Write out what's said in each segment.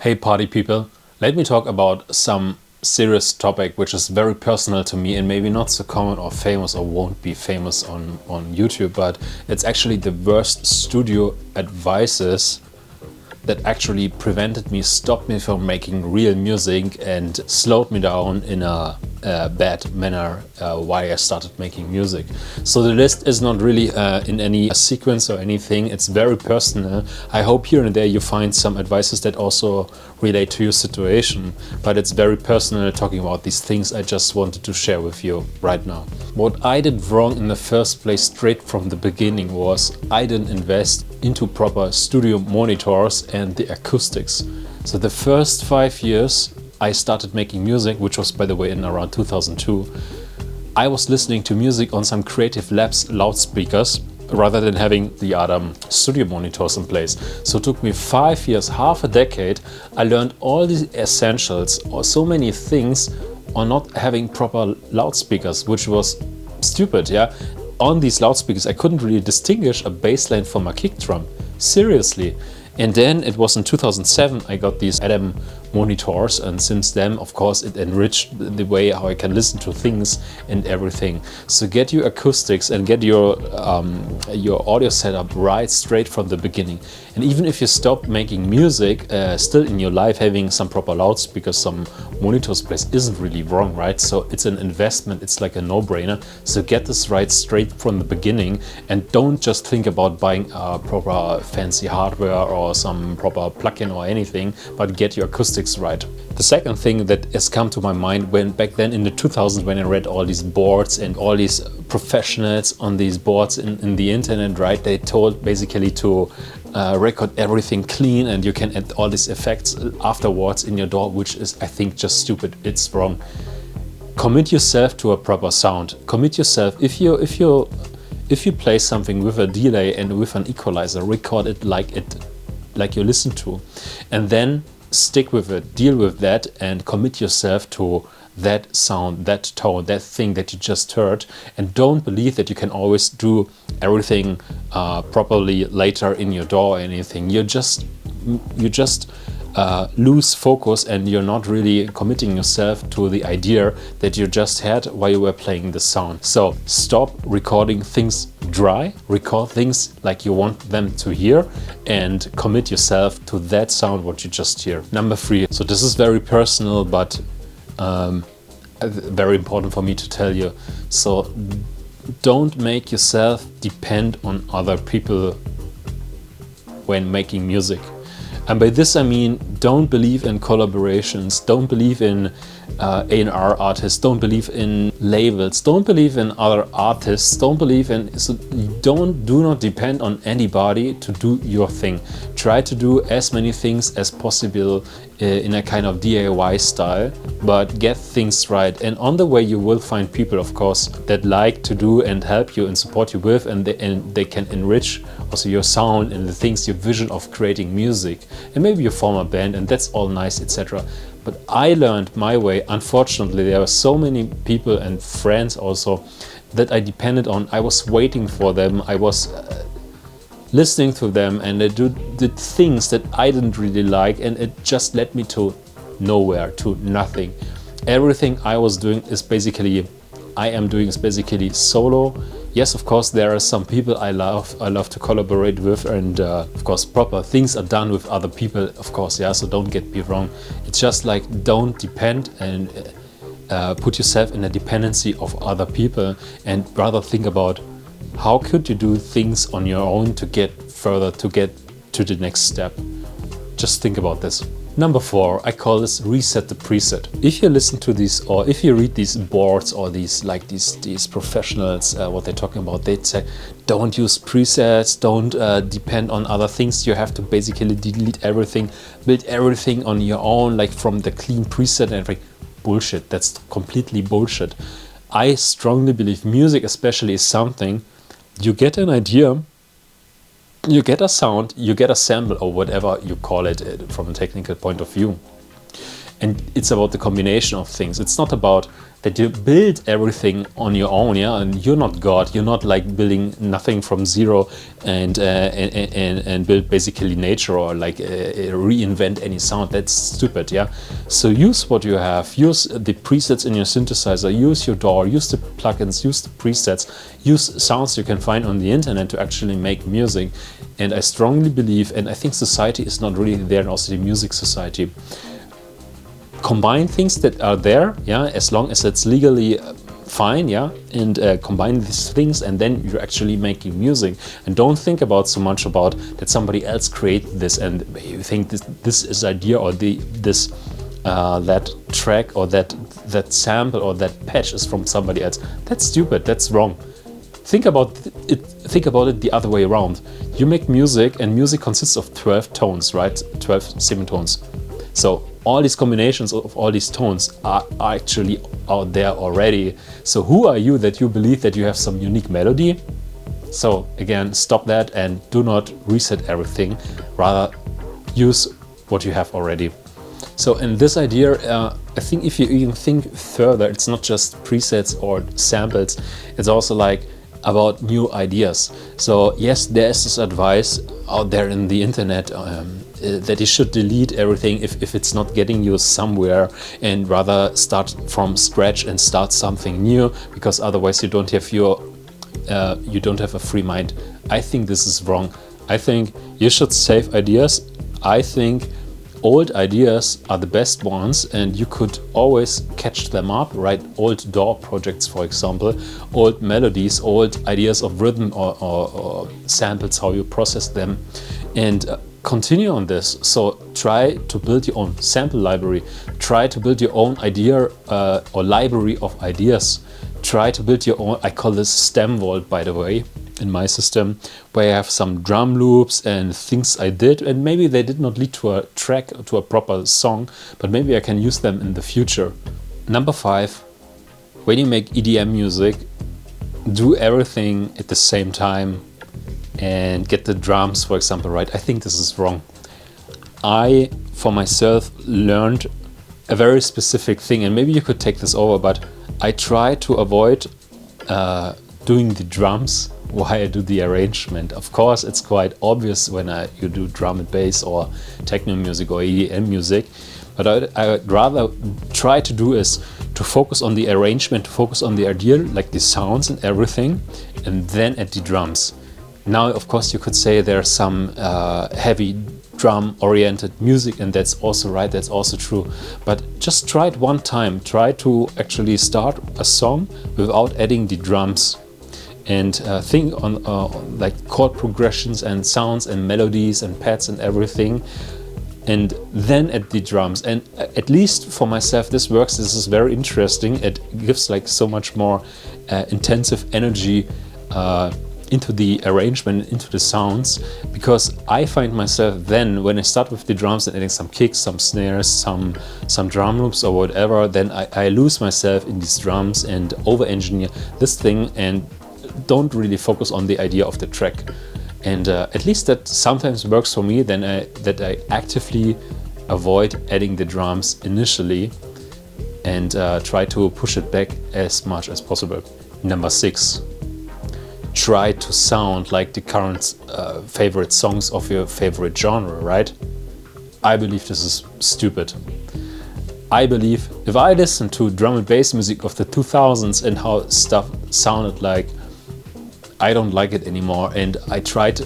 Hey party people, let me talk about some serious topic which is very personal to me and maybe not so common or famous or won't be famous on YouTube, but it's actually the worst studio advices that actually prevented me, stopped me from making real music and slowed me down in a bad manner why I started making music. So the list is not really in any sequence or anything, it's very personal. I hope here and there you find some advices that also relate to your situation, but it's very personal talking about these things I just wanted to share with you right now. What I did wrong in the first place straight from the beginning was I didn't invest into proper studio monitors and the acoustics. So the first 5 years I started making music, which was by the way in around 2002, I was listening to music on some Creative Labs loudspeakers rather than having the other studio monitors in place. So it took me 5 years, half a decade. I learned all the essentials or so many things on not having proper loudspeakers, which was stupid, yeah. On these loudspeakers I couldn't really distinguish a bass line from a kick drum, seriously. And then it was in 2007 I got these Adam monitors, and since then of course it enriched the way how I can listen to things and everything. So get your acoustics and get your audio setup right straight from the beginning. And even if you stop making music, still in your life having some proper loudspeakers, some monitors place isn't really wrong, right? So it's an investment, it's like a no-brainer. So get this right straight from the beginning and don't just think about buying proper fancy hardware or some proper plugin or anything, but get your acoustics right. The second thing that has come to my mind when back then in the 2000s when I read all these boards and all these professionals on these boards in the internet, right? They told basically to record everything clean and you can add all these effects afterwards in your DAW, which is, I think, just stupid. It's wrong. Commit yourself to a proper sound. Commit yourself. If you play something with a delay and with an equalizer, record it like you listen to, and then stick with it, deal with that, and commit yourself to that sound, that tone, that thing that you just heard. And don't believe that you can always do everything properly later in your DAW or anything. You just lose focus and you're not really committing yourself to the idea that you just had while you were playing the sound. So stop recording things dry, record things like you want them to hear, and commit yourself to that sound what you just hear. Number 3. So this is very personal, but very important for me to tell you. So don't make yourself depend on other people when making music. And by this I mean, don't believe in collaborations, don't believe in A&R artists, don't believe in labels, don't believe in other artists, don't believe in, so do not depend on anybody to do your thing. Try to do as many things as possible in a kind of DIY style, but get things right. And on the way you will find people, of course, that like to do and help you and support you with, and they can enrich also your sound and the things, your vision of creating music. And maybe you form a band and that's all nice, etc. But I learned my way. Unfortunately, there were so many people and friends also that I depended on. I was waiting for them, I was listening to them, and they did things that I didn't really like, and it just led me to nowhere, to nothing. Everything I was doing is basically, solo. Yes, of course, there are some people I love to collaborate with, and of course proper things are done with other people, of course, yeah, so don't get me wrong. It's just like, don't depend and put yourself in a dependency of other people, and rather think about how could you do things on your own to get further, to get to the next step. Just think about this. Number 4, I call this reset the preset. If you listen to these, or if you read these boards or these professionals, what they're talking about, they'd say, don't use presets, don't depend on other things. You have to basically delete everything, build everything on your own, like from the clean preset and everything. Bullshit, that's completely bullshit. I strongly believe music especially is something, you get an idea, you get a sound, you get a sample or whatever you call it from a technical point of view. And it's about the combination of things. It's not about that you build everything on your own, yeah, and you're not God. You're not like building nothing from zero and build basically nature, or like reinvent any sound. That's stupid, yeah. So use what you have. Use the presets in your synthesizer. Use your DAW. Use the plugins. Use the presets. Use sounds you can find on the internet to actually make music. And I strongly believe, and I think society is not really there, and also the music society. Combine things that are there, yeah, as long as it's legally fine, yeah, and combine these things, and then you're actually making music. And don't think about so much about that somebody else created this, and you think this is idea, or that track, or that sample, or that patch is from somebody else. That's stupid. That's wrong. Think about it. Think about it the other way around. You make music, and music consists of 12 tones, right? 12 semitones. So all these combinations of all these tones are actually out there already. So who are you that you believe that you have some unique melody? So again, stop that and do not reset everything. Rather, use what you have already. So in this idea, I think if you even think further, it's not just presets or samples. It's also like about new ideas. So yes, there's this advice out there in the internet that you should delete everything if it's not getting you somewhere, and rather start from scratch and start something new, because otherwise you don't have a free mind. I think this is wrong. I think you should save ideas. I think old ideas are the best ones, and you could always catch them up, right? Old DAW projects, for example, old melodies, old ideas of rhythm or samples, how you process them, and continue on this. So try to build your own sample library. Try to build your own idea or library of ideas. Try to build your own, I call this stem vault, by the way, in my system, where I have some drum loops and things I did, and maybe they did not lead to a track, to a proper song, but maybe I can use them in the future. Number 5, when you make EDM music, do everything at the same time and get the drums, for example, right. I think this is wrong. I, for myself, learned a very specific thing, and maybe you could take this over, but I try to avoid doing the drums while I do the arrangement. Of course, it's quite obvious when you do drum and bass or techno music or EDM music, but I would rather try to do is to focus on the arrangement, to focus on the idea, like the sounds and everything, and then at the drums. Now, of course, you could say there's some heavy drum-oriented music, and that's also right, that's also true. But just try it one time. Try to actually start a song without adding the drums, and think on like chord progressions and sounds and melodies and pads and everything, and then add the drums. And at least for myself, this works. This is very interesting. It gives like so much more intensive energy into the arrangement, into the sounds, because I find myself then, when I start with the drums and adding some kicks, some snares, some drum loops or whatever, then I lose myself in these drums and over-engineer this thing and don't really focus on the idea of the track. And at least that sometimes works for me, then that I actively avoid adding the drums initially and try to push it back as much as possible. Number 6. Try to sound like the current favorite songs of your favorite genre, right? I believe this is stupid. I believe if I listen to drum and bass music of the 2000s and how stuff sounded like, I don't like it anymore. And I tried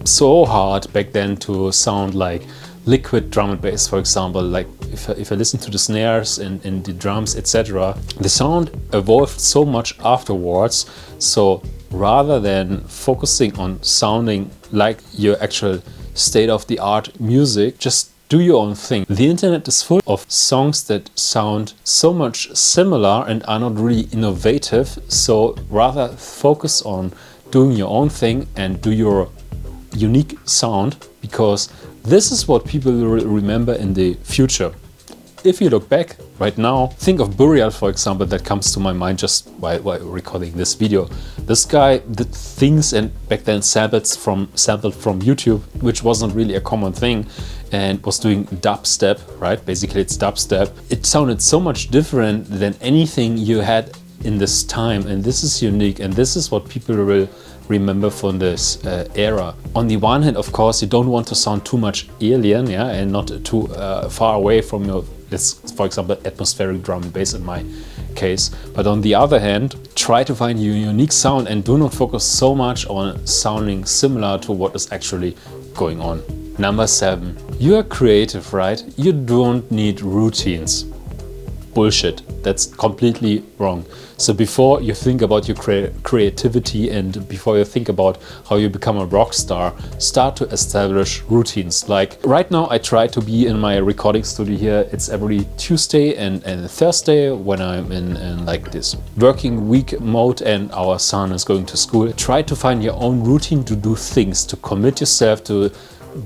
so hard back then to sound like liquid drum and bass, for example, like if I listen to the snares and the drums, etc. The sound evolved so much afterwards. So rather than focusing on sounding like your actual state-of-the-art music, just do your own thing. The internet is full of songs that sound so much similar and are not really innovative, so rather focus on doing your own thing and do your unique sound, because this is what people will remember in the future. if you look back right now, think of Burial, for example, that comes to my mind just while recording this video. This guy did things and back then sampled from YouTube, which wasn't really a common thing, and was doing dubstep, right? Basically it's dubstep. It sounded so much different than anything you had in this time, and this is unique, and this is what people will remember from this era. On the one hand, of course, you don't want to sound too much alien, yeah, and not too far away from your, for example, atmospheric drum and bass in my case. But on the other hand, try to find your unique sound and do not focus so much on sounding similar to what is actually going on. Number 7, you are creative, right? You don't need routines. Bullshit. That's completely wrong. So before you think about your creativity and before you think about how you become a rock star, start to establish routines. Like right now I try to be in my recording studio here. It's every Tuesday and Thursday when I'm in like this working week mode and our son is going to school. Try to find your own routine to do things, to commit yourself to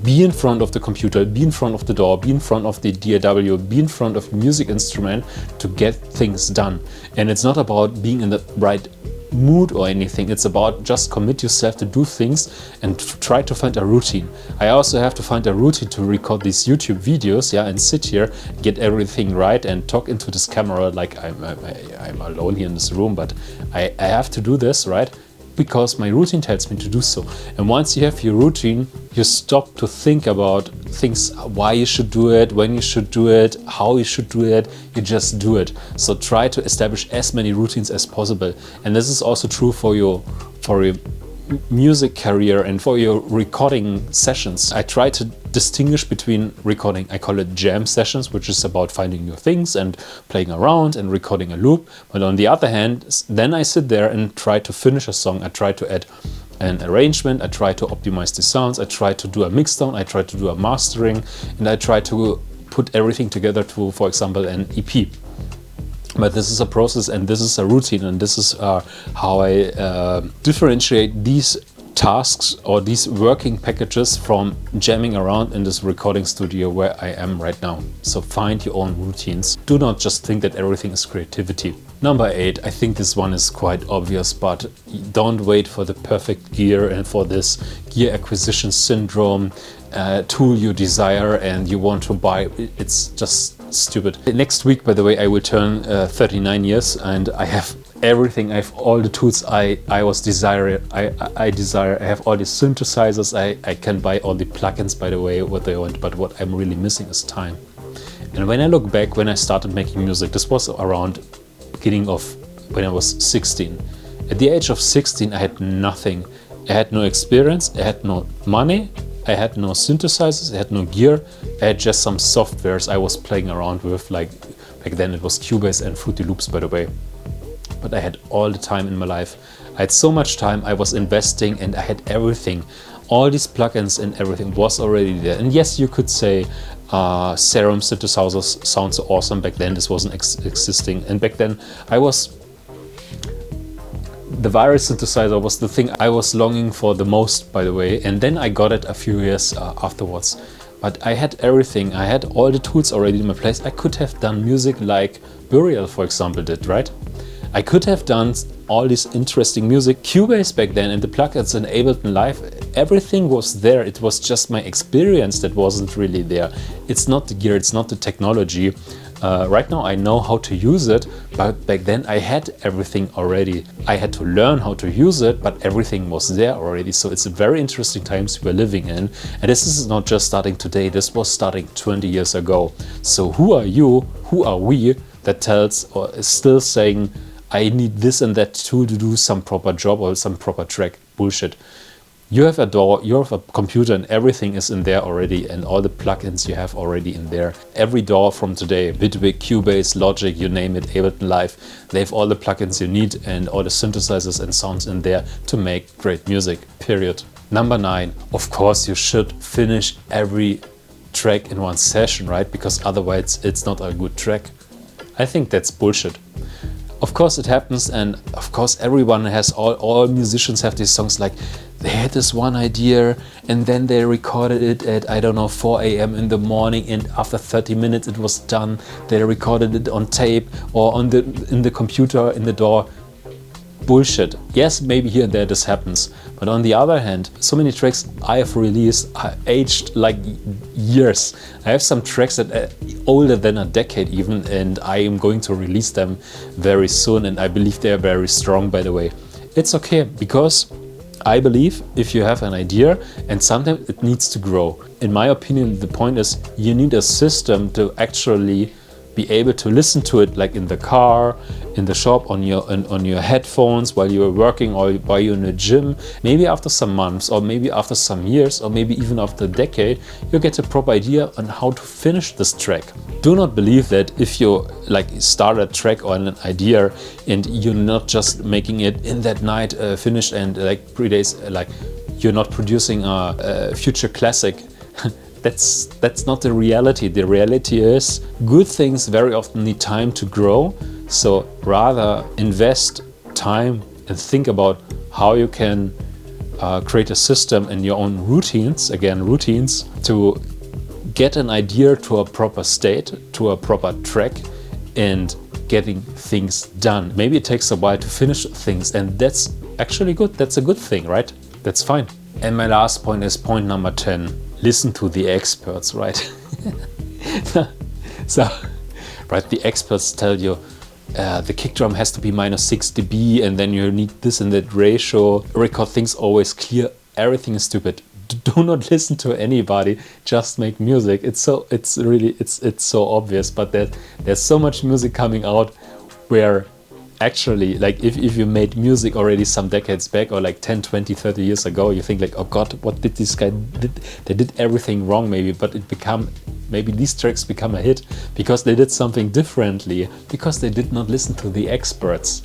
be in front of the computer, be in front of the door, be in front of the DAW, be in front of the music instrument to get things done. And it's not about being in the right mood or anything. It's about just commit yourself to do things and try to find a routine. I also have to find a routine to record these YouTube videos, yeah, and sit here, get everything right and talk into this camera like I'm alone here in this room, but I have to do this, right? Because my routine tells me to do so. And once you have your routine, you stop to think about things, why you should do it, when you should do it, how you should do it, you just do it. So try to establish as many routines as possible. And this is also true for your music career and for your recording sessions. I try to distinguish between recording, I call it jam sessions, which is about finding new things and playing around and recording a loop. But on the other hand, then I sit there and try to finish a song. I try to add an arrangement, I try to optimize the sounds, I try to do a mixdown, I try to do a mastering, and I try to put everything together to, for example, an EP. But this is a process and this is a routine, and this is how I differentiate these tasks or these working packages from jamming around in this recording studio where I am right now. So find your own routines. Do not just think that everything is creativity. Number 8, I think this one is quite obvious, but don't wait for the perfect gear and for this gear acquisition syndrome tool you desire and you want to buy. It's just stupid. Next week, by the way, I will turn 39 years and I have everything. I have all the tools I desire. I have all the synthesizers. I can buy all the plugins, by the way, what I want, but what I'm really missing is time. And when I look back, when I started making music, this was around beginning of when I was 16. At the age of 16, I had nothing. I had no experience, I had no money, I had no synthesizers, I had no gear, I had just some softwares I was playing around with, like back then it was Cubase and Fruity Loops, by the way. But I had all the time in my life. I had so much time, I was investing and I had everything. All these plugins and everything was already there. And yes, you could say Serum synthesizers sound so awesome. Back then this wasn't existing. And back then the virus synthesizer was the thing I was longing for the most, by the way. And then I got it a few years afterwards. But I had everything. I had all the tools already in my place. I could have done music like Burial, for example, did, right? I could have done all this interesting music. Cubase back then and the plugins in Ableton Live, everything was there. It was just my experience that wasn't really there. It's not the gear, it's not the technology. Right now I know how to use it, but back then I had everything already. I had to learn how to use it, but everything was there already. So it's a very interesting times we're living in. And this is not just starting today, this was starting 20 years ago. So who are you, who are we that tells or is still saying, I need this and that tool to do some proper job or some proper track? Bullshit. You have a DAW, you have a computer and everything is in there already, and all the plugins you have already in there. Every DAW from today, Bitwig, Cubase, Logic, you name it, Ableton Live, they have all the plugins you need and all the synthesizers and sounds in there to make great music, period. Number 9, of course you should finish every track in one session, right? Because otherwise it's not a good track. I think that's bullshit. Of course it happens, and of course everyone has, all musicians have these songs like they had this one idea, and then they recorded it at, I don't know, 4 a.m. in the morning, and after 30 minutes it was done. They recorded it on tape or on in the computer in the DAW. Bullshit. Yes, maybe here and there this happens, but on the other hand, so many tracks I have released are aged like years. I have some tracks that are older than a decade even, and I am going to release them very soon, and I believe they are very strong, by the way. It's okay, because I believe if you have an idea and sometimes it needs to grow. In my opinion, the point is you need a system to actually be able to listen to it, like in the car, in the shop, on your headphones, while you're working or while you're in the gym. Maybe after some months, or maybe after some years, or maybe even after a decade, you get a proper idea on how to finish this track. Do not believe that if you like start a track or an idea and you're not just making it in that night finished, and like 3 days, like you're not producing a future classic. That's not the reality. The reality is good things very often need time to grow. So rather invest time and think about how you can create a system in your own routines, again routines, to get an idea to a proper state, to a proper track, and getting things done. Maybe it takes a while to finish things, and that's actually good. That's a good thing, right? That's fine. And my last point is point number 10. Listen to the experts, right? So, right, the experts tell you the kick drum has to be -6 dB, and then you need this and that ratio. Record things always clear. Everything is stupid. Do not listen to anybody. Just make music. It's so obvious, but there's so much music coming out where actually, like if you made music already some decades back, or like 10, 20, 30 years ago, you think like, oh God, what did this guy did? They did everything wrong maybe, but maybe these tracks become a hit because they did something differently, because they did not listen to the experts.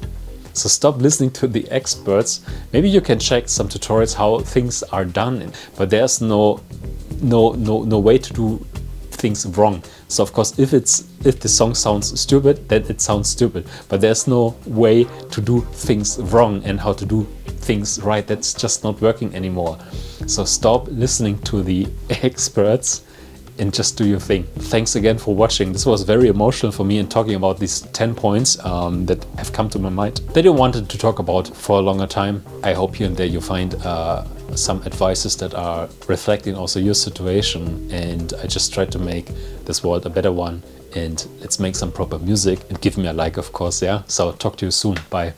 So stop listening to the experts. Maybe you can check some tutorials how things are done, but there's no way to do things wrong. So of course, if the song sounds stupid, then it sounds stupid. But there's no way to do things wrong and how to do things right. That's just not working anymore. So stop listening to the experts and just do your thing. Thanks again for watching. This was very emotional for me in talking about these 10 points that have come to my mind that I wanted to talk about for a longer time. I hope here and there you find some advices that are reflecting also your situation, and I just try to make this world a better one, and let's make some proper music, and give me a like, of course. Yeah, so talk to you soon. Bye.